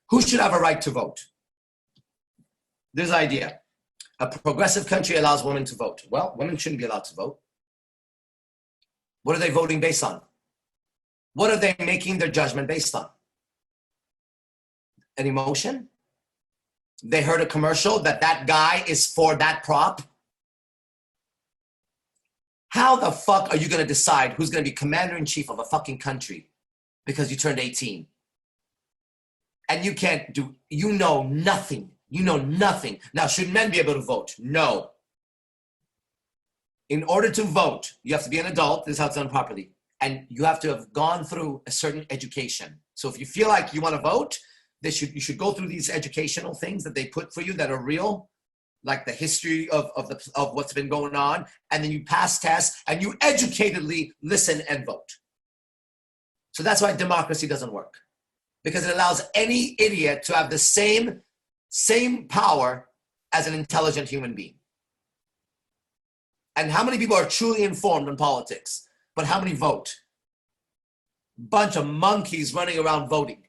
Who should have a right to vote? This idea. A progressive country allows women to vote. Well, women shouldn't be allowed to vote. What are they voting based on? What are they making their judgment based on? An emotion? They heard a commercial that that guy is for that prop? How the fuck are you going to decide who's going to be commander-in-chief of a fucking country because you turned 18? And you can't do, you know nothing. You know nothing. Now, should men be able to vote? No. In order to vote, you have to be an adult. This is how it's done properly. And you have to have gone through a certain education. So if you feel like you want to vote, you should go through these educational things that they put for you that are real, like the history of what's been going on. And then you pass tests and you educatedly listen and vote. So that's why democracy doesn't work. Because it allows any idiot to have the same power as an intelligent human being. And how many people are truly informed on politics? But how many vote? Bunch of monkeys running around voting.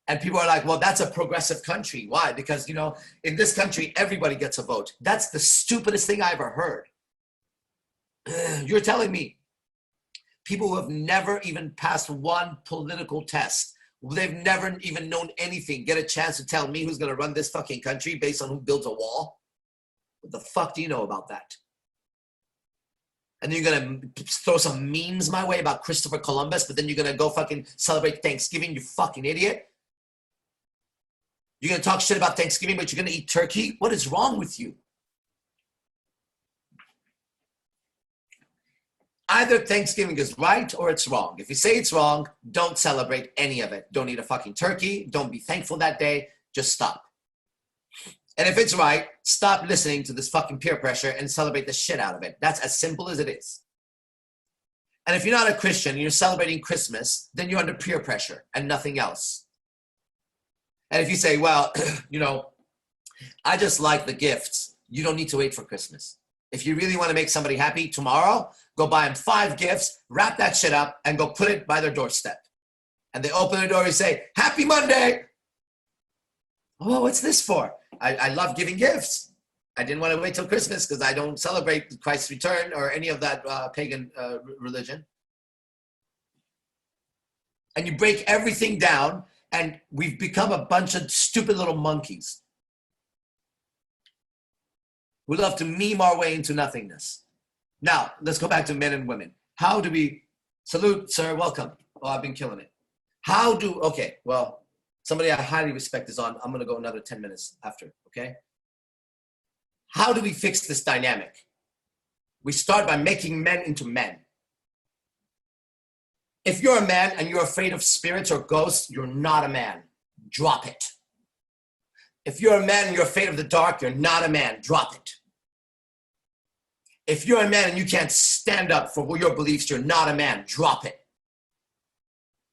And people are like, well, that's a progressive country. Why? Because, you know, in this country, everybody gets a vote. That's the stupidest thing I ever heard. You're telling me people who have never even passed one political test, they've never even known anything, get a chance to tell me who's going to run this fucking country based on who builds a wall? What the fuck do you know about that? And then you're going to throw some memes my way about Christopher Columbus, but then you're going to go fucking celebrate Thanksgiving, you fucking idiot. You're going to talk shit about Thanksgiving, but you're going to eat turkey? What is wrong with you? Either Thanksgiving is right or it's wrong. If you say it's wrong, don't celebrate any of it. Don't eat a fucking turkey. Don't be thankful that day. Just stop. And if it's right, stop listening to this fucking peer pressure and celebrate the shit out of it. That's as simple as it is. And if you're not a Christian and you're celebrating Christmas, then you're under peer pressure and nothing else. And if you say, well, you know, I just like the gifts, you don't need to wait for Christmas. If you really want to make somebody happy tomorrow, go buy them 5 gifts, wrap that shit up, and go put it by their doorstep. And they open the door and say, Happy Monday. Oh, what's this for? I love giving gifts. I didn't want to wait till Christmas because I don't celebrate Christ's return or any of that pagan religion. And you break everything down, and we've become a bunch of stupid little monkeys. We love to meme our way into nothingness. Now, let's go back to men and women. How do we, salute, sir, welcome. Oh, I've been killing it. Okay, well, somebody I highly respect is on. I'm going to go another 10 minutes after, okay? How do we fix this dynamic? We start by making men into men. If you're a man and you're afraid of spirits or ghosts, you're not a man. Drop it. If you're a man and you're afraid of the dark, you're not a man. Drop it. If you're a man and you can't stand up for your beliefs, you're not a man. Drop it.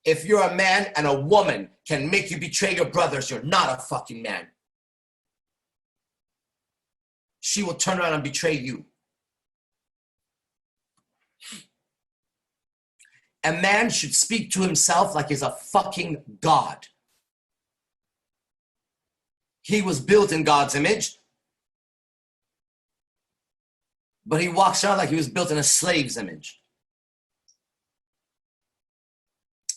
If you're a man and a woman can make you betray your brothers, you're not a fucking man. She will turn around and betray you. A man should speak to himself like he's a fucking god. He was built in God's image, but he walks around like he was built in a slave's image.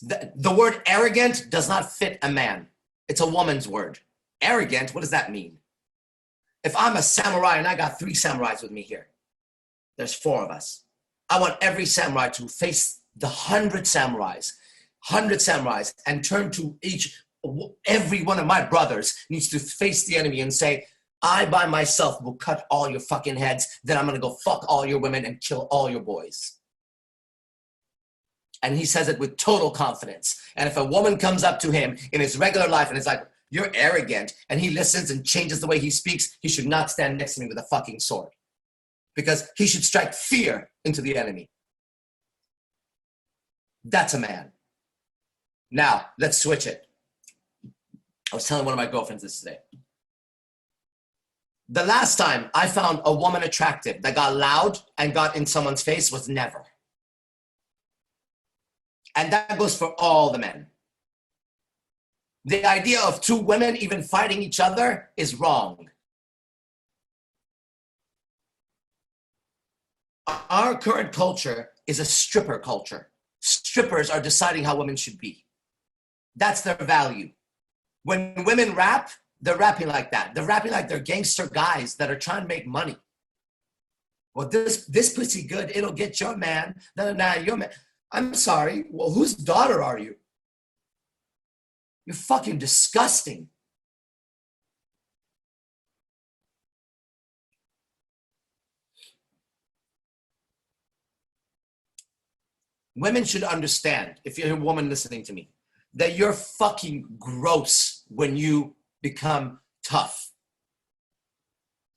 The word arrogant does not fit a man. It's a woman's word. Arrogant, what does that mean? If I'm a samurai and I got 3 samurais with me here, there's 4 of us. I want every samurai to face the 100 samurais, and turn to every one of my brothers needs to face the enemy and say, I by myself will cut all your fucking heads, then I'm gonna go fuck all your women and kill all your boys. And he says it with total confidence. And if a woman comes up to him in his regular life and is like, you're arrogant, and he listens and changes the way he speaks, he should not stand next to me with a fucking sword. Because he should strike fear into the enemy. That's a man. Now, let's switch it. I was telling one of my girlfriends this today. The last time I found a woman attractive that got loud and got in someone's face was never. And that goes for all the men. The idea of two women even fighting each other is wrong. Our current culture is a stripper culture. Strippers are deciding how women should be. That's their value. When women rap, they're rapping like that. They're rapping like they're gangster guys that are trying to make money. Well, this pussy good, it'll get your man. No, your man. I'm sorry. Well, whose daughter are you? You're fucking disgusting. Women should understand, if you're a woman listening to me, that you're fucking gross when you become tough.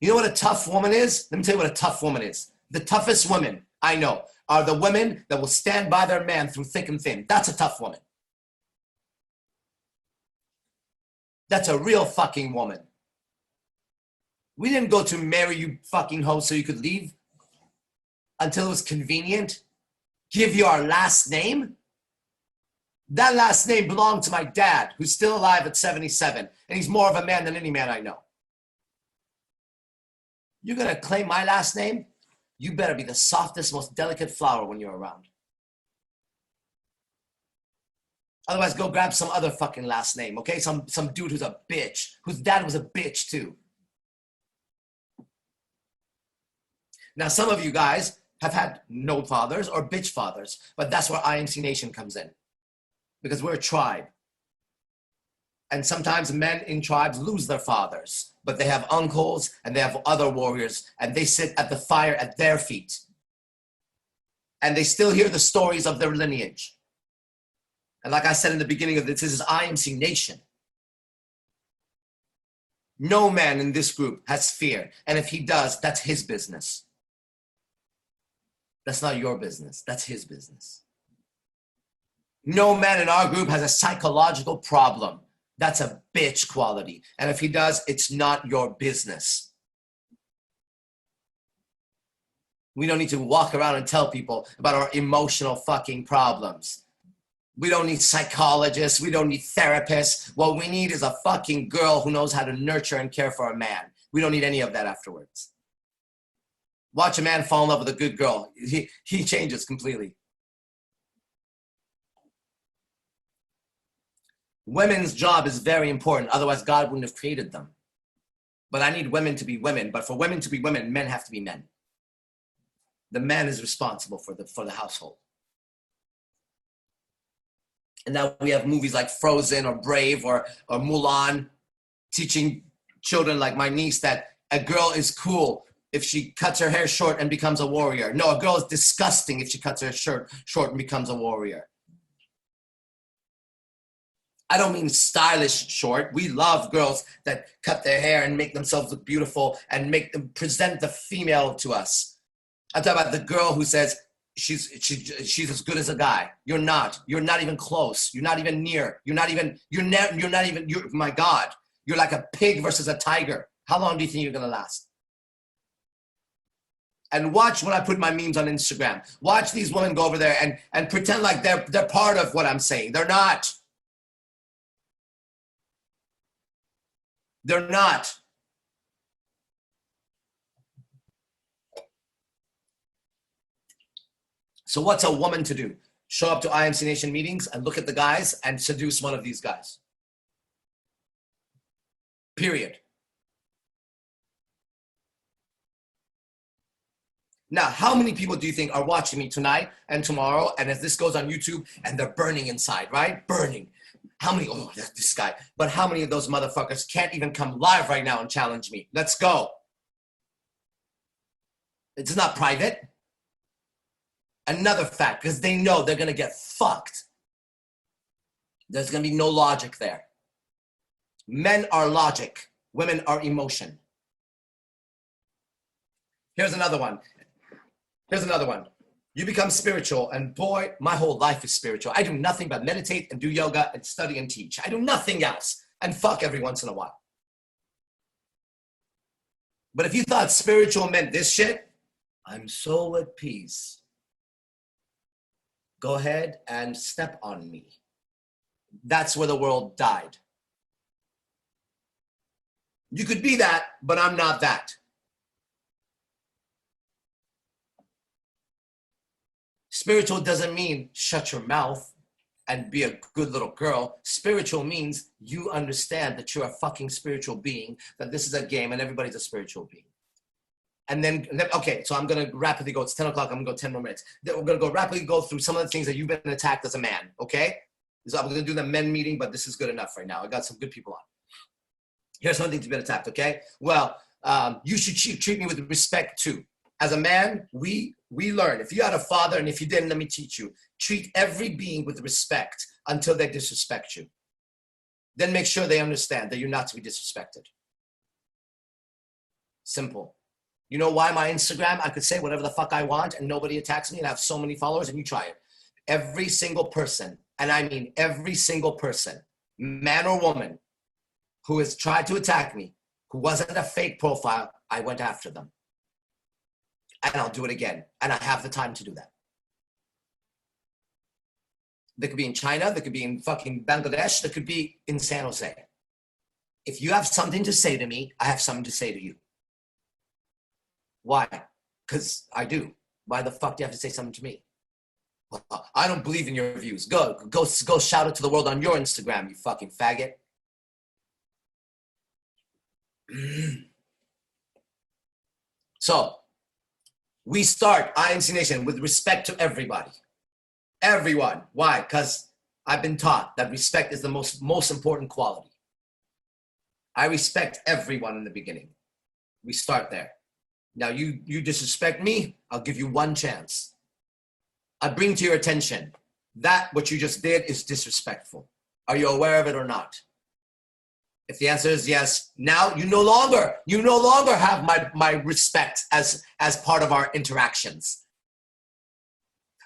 You know what a tough woman is? Let me tell you what a tough woman is. The toughest women I know are the women that will stand by their man through thick and thin. That's a tough woman. That's a real fucking woman. We didn't go to marry you fucking hoe so you could leave until it was convenient. Give you our last name? That last name belonged to my dad, who's still alive at 77, and he's more of a man than any man I know. You're gonna claim my last name? You better be the softest, most delicate flower when you're around. Otherwise, go grab some other fucking last name, okay? Some dude who's a bitch, whose dad was a bitch too. Now, some of you guys have had no fathers or bitch fathers, but that's where IMC Nation comes in. Because we're a tribe. And sometimes men in tribes lose their fathers, but they have uncles and they have other warriors, and they sit at the fire at their feet. And they still hear the stories of their lineage. And like I said in the beginning of this is IMC Nation. No man in this group has fear. And if he does, that's his business. That's not your business. That's his business. No man in our group has a psychological problem. That's a bitch quality. And if he does, it's not your business. We don't need to walk around and tell people about our emotional fucking problems. We don't need psychologists. We don't need therapists. What we need is a fucking girl who knows how to nurture and care for a man. We don't need any of that afterwards. Watch a man fall in love with a good girl. He changes completely. Women's job is very important. Otherwise, God wouldn't have created them. But I need women to be women. But for women to be women, men have to be men. The man is responsible for the household. And now we have movies like Frozen or Brave or Mulan teaching children like my niece that a girl is cool if she cuts her hair short and becomes a warrior. No, a girl is disgusting if she cuts her shirt short and becomes a warrior. I don't mean stylish short. We love girls that cut their hair and make themselves look beautiful and make them present the female to us. I'm talking about the girl who says she's as good as a guy. You're not. You're not even close. You're not even near. You're my God. You're like a pig versus a tiger. How long do you think you're gonna last? And watch when I put my memes on Instagram. Watch these women go over there and pretend like they're part of what I'm saying. They're not. They're not. So what's a woman to do? Show up to IMC Nation meetings and look at the guys and seduce one of these guys. Period. Now, how many people do you think are watching me tonight and tomorrow, and as this goes on YouTube, and they're burning inside, right? Burning. How many, oh, this guy. But how many of those motherfuckers can't even come live right now and challenge me? Let's go. It's not private. Another fact, because they know they're going to get fucked. There's going to be no logic there. Men are logic. Women are emotion. Here's another one. You become spiritual, and boy, my whole life is spiritual. I do nothing but meditate and do yoga and study and teach. I do nothing else, and fuck every once in a while. But if you thought spiritual meant this shit, I'm so at peace. Go ahead and step on me. That's where the world died. You could be that, but I'm not that. Spiritual doesn't mean shut your mouth and be a good little girl. Spiritual means you understand that you're a fucking spiritual being, that this is a game and everybody's a spiritual being. And then okay, so I'm going to rapidly go. It's 10 o'clock. I'm going to go 10 more minutes. Then we're going to rapidly go through some of the things that you've been attacked as a man, okay? So I'm going to do the men meeting, but this is good enough right now. I got some good people on. Here's some things you've been attacked, okay? Well, you should treat me with respect too. As a man, we learn. If you had a father, and if you didn't, let me teach you. Treat every being with respect until they disrespect you. Then make sure they understand that you're not to be disrespected. Simple. You know why my Instagram, I could say whatever the fuck I want and nobody attacks me and I have so many followers, and you try it. Every single person, and I mean every single person, man or woman, who has tried to attack me, who wasn't a fake profile, I went after them. And I'll do it again. And I have the time to do that. They could be in China, they could be in fucking Bangladesh, they could be in San Jose. If you have something to say to me, I have something to say to you. Why? Because I do. Why the fuck do you have to say something to me? Well, I don't believe in your views. Go shout it to the world on your Instagram, you fucking faggot. So, we start INC Nation with respect to everybody. Everyone. Why? Because I've been taught that respect is the most important quality. I respect everyone in the beginning. We start there. Now you disrespect me, I'll give you one chance. I bring to your attention that what you just did is disrespectful. Are you aware of it or not? If the answer is yes, now you no longer have my respect as part of our interactions.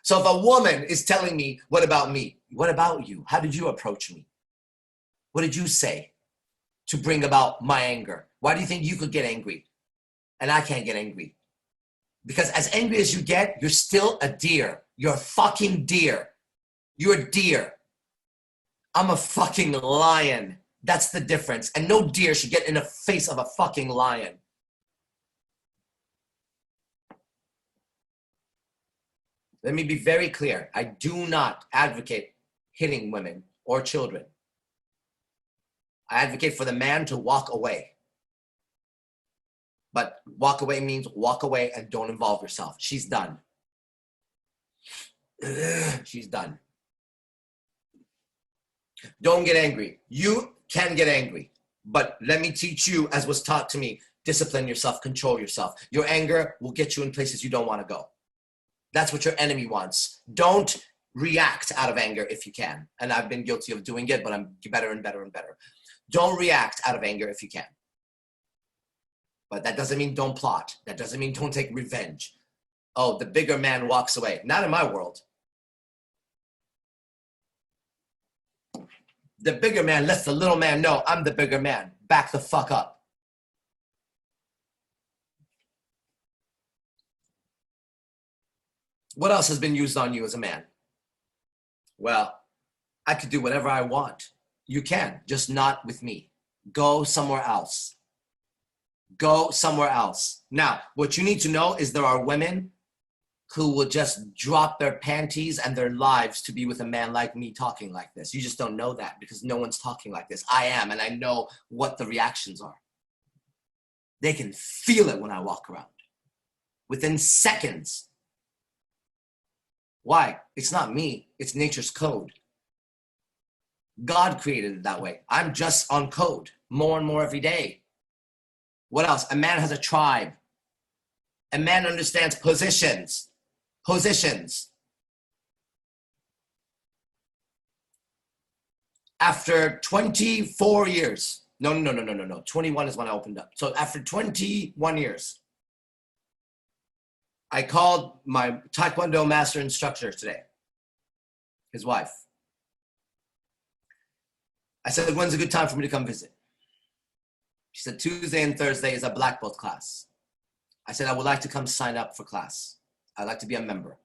So if a woman is telling me, what about me? What about you? How did you approach me? What did you say to bring about my anger? Why do you think you could get angry and I can't get angry? Because as angry as you get, you're still a deer. You're a fucking deer. You're a deer. I'm a fucking lion. That's the difference. And no deer should get in the face of a fucking lion. Let me be very clear. I do not advocate hitting women or children. I advocate for the man to walk away. But walk away means walk away and don't involve yourself. She's done. She's done. Don't get angry. You can get angry. But let me teach you, as was taught to me, discipline yourself, control yourself. Your anger will get you in places you don't want to go. That's what your enemy wants. Don't react out of anger if you can. And I've been guilty of doing it, but I'm better and better and better. Don't react out of anger if you can. But that doesn't mean don't plot. That doesn't mean don't take revenge. Oh, the bigger man walks away. Not in my world. The bigger man lets the little man know, I'm the bigger man. Back the fuck up. What else has been used on you as a man? Well, I could do whatever I want. You can, just not with me. Go somewhere else. Go somewhere else. Now, what you need to know is there are women who will just drop their panties and their lives to be with a man like me talking like this. You just don't know that because no one's talking like this. I am, and I know what the reactions are. They can feel it when I walk around. Within seconds. Why? It's not me. It's nature's code. God created it that way. I'm just on code more and more every day. What else? A man has a tribe. A man understands positions. Positions. After 24 years, no, 21 is when I opened up. So after 21 years, I called my Taekwondo master instructor today, his wife. I said, when's a good time for me to come visit? She said, Tuesday and Thursday is a black belt class. I said, I would like to come sign up for class. I'd like to be a member.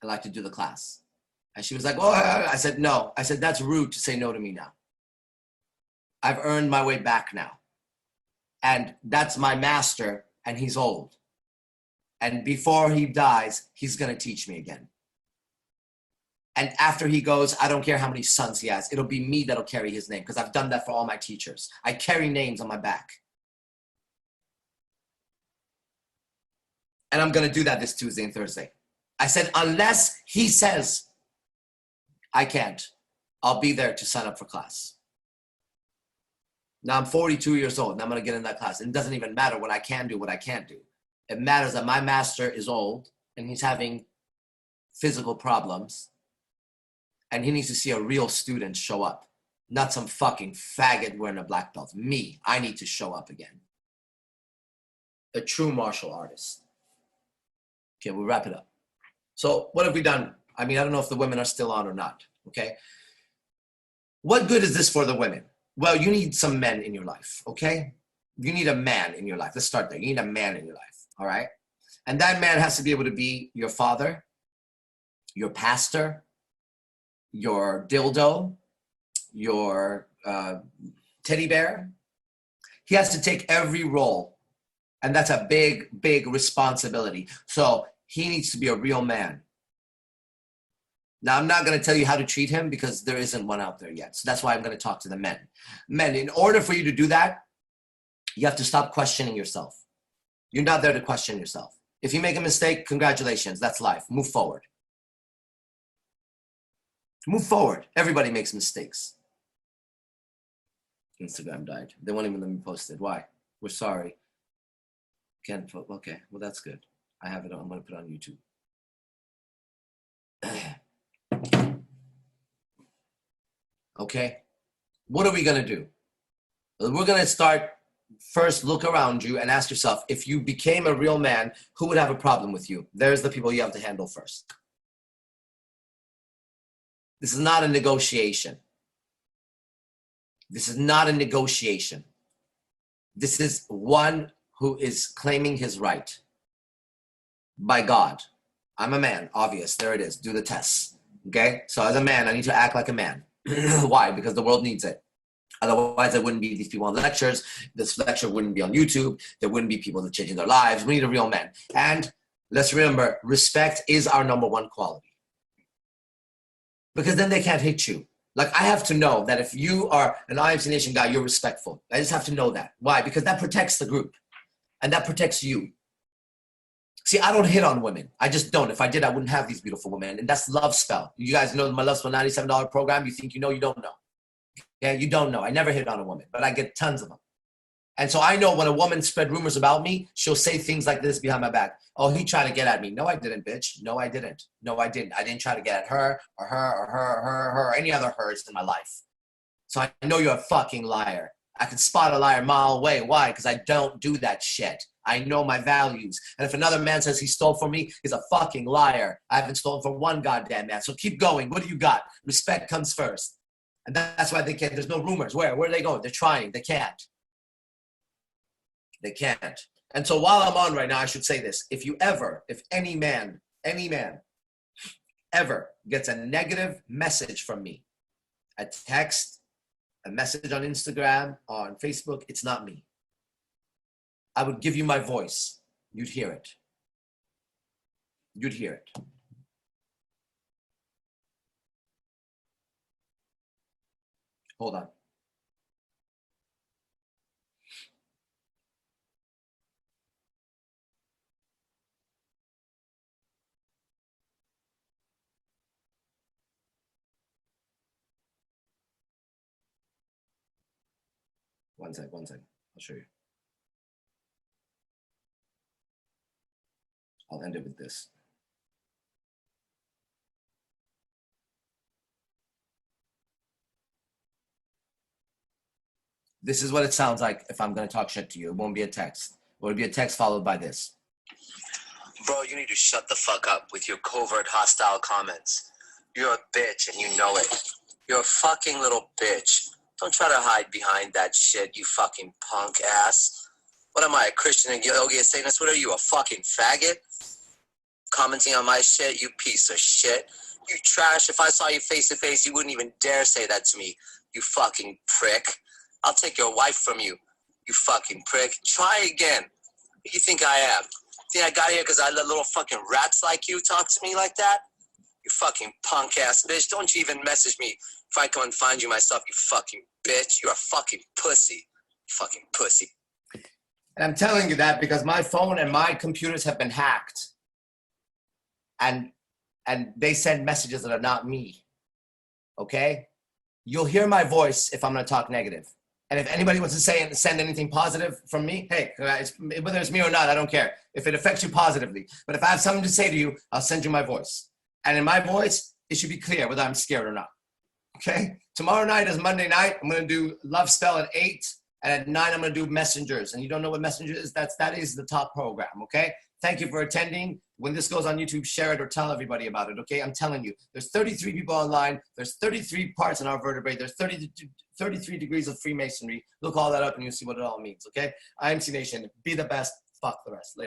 I'd like to do the class. And she was like, oh, I said, no. I said, that's rude to say no to me now. I've earned my way back now. And that's my master, and he's old. And before he dies, he's going to teach me again. And after he goes, I don't care how many sons he has. It'll be me that'll carry his name because I've done that for all my teachers. I carry names on my back. And I'm going to do that this Tuesday and Thursday. I said, unless he says I can't, I'll be there to sign up for class. Now I'm 42 years old and I'm going to get in that class. It doesn't even matter what I can do, what I can't do. It matters that my master is old and he's having physical problems and he needs to see a real student show up, not some fucking faggot wearing a black belt. Me, I need to show up again. A true martial artist. Okay, we'll wrap it up. So what have we done? I mean, I don't know if the women are still on or not, okay? What good is this for the women? Well, you need some men in your life, okay? You need a man in your life. Let's start there. You need a man in your life, all right? And that man has to be able to be your father, your pastor, your dildo, your teddy bear. He has to take every role. And that's a big, big responsibility. So he needs to be a real man. Now, I'm not going to tell you how to treat him because there isn't one out there yet. So that's why I'm going to talk to the men. Men, in order for you to do that, you have to stop questioning yourself. You're not there to question yourself. If you make a mistake, congratulations. That's life. Move forward. Move forward. Everybody makes mistakes. Instagram died. They won't even let me post it. Why? We're sorry. Can't put, okay, well, that's good. I have it on. I'm going to put it on YouTube. Okay, what are we going to do? We're going to start first, look around you and ask yourself, if you became a real man, who would have a problem with you? There's the people you have to handle first. This is not a negotiation. This is not a negotiation. This is one who is claiming his right by God. I'm a man, obvious. There it is. Do the tests. Okay? So as a man, I need to act like a man. Why? Because the world needs it. Otherwise, there wouldn't be these people on lectures. This lecture wouldn't be on YouTube. There wouldn't be people that are changing their lives. We need a real man. And let's remember, respect is our number one quality. Because then they can't hit you. Like, I have to know that if you are an IMC Nation guy, you're respectful. I just have to know that. Why? Because that protects the group. And that protects you. See, I don't hit on women. I just don't. If I did, I wouldn't have these beautiful women. And that's LOVESPELL. You guys know my LOVESPELL $97 program. You think you know, you don't know. Yeah, you don't know. I never hit on a woman, but I get tons of them. And so I know when a woman spread rumors about me, she'll say things like this behind my back. Oh, he tried to get at me. No, I didn't, bitch. No, I didn't. No, I didn't. I didn't try to get at her or her or her or her or her or any other hers in my life. So I know you're a fucking liar. I can spot a liar a mile away. Why? Because I don't do that shit. I know my values. And if another man says he stole from me, he's a fucking liar. I haven't stolen from one goddamn man. So keep going. What do you got? Respect comes first. And that's why they can't. There's no rumors. Where are they going? They're trying. They can't. They can't. And so while I'm on right now, I should say this. If any man ever gets a negative message from me, a text, a message on Instagram, on Facebook, it's not me. I would give you my voice. You'd hear it. You'd hear it. Hold on. One sec. I'll show you. I'll end it with this. This is what it sounds like if I'm going to talk shit to you. It won't be a text. It will be a text followed by this. Bro, you need to shut the fuck up with your covert hostile comments. You're a bitch and you know it. You're a fucking little bitch. Don't try to hide behind that shit, you fucking punk ass. What am I, a Christian and yogi Satanist? What are you, a fucking faggot? Commenting on my shit, you piece of shit. You trash. If I saw you face to face, you wouldn't even dare say that to me, you fucking prick. I'll take your wife from you. You fucking prick. Try again. Who do you think I am? Think I got here because I let little fucking rats like you talk to me like that? You fucking punk ass bitch. Don't you even message me if I come and find you myself, you fucking bitch. You're a fucking pussy. Fucking pussy. And I'm telling you that because my phone and my computers have been hacked. And they send messages that are not me. Okay? You'll hear my voice if I'm going to talk negative. And if anybody wants to say and send anything positive from me, hey, whether it's me or not, I don't care. If it affects you positively. But if I have something to say to you, I'll send you my voice. And in my voice, it should be clear whether I'm scared or not. Okay? Tomorrow night is Monday night. I'm going to do Love Spell at 8. And at 9, I'm going to do Messengers. And you don't know what Messenger is? That is the top program. Okay? Thank you for attending. When this goes on YouTube, share it or tell everybody about it, okay? I'm telling you, there's 33 people online. There's 33 parts in our vertebrae. There's 33 degrees of Freemasonry. Look all that up and you'll see what it all means, okay? IMC Nation, be the best. Fuck the rest. Later.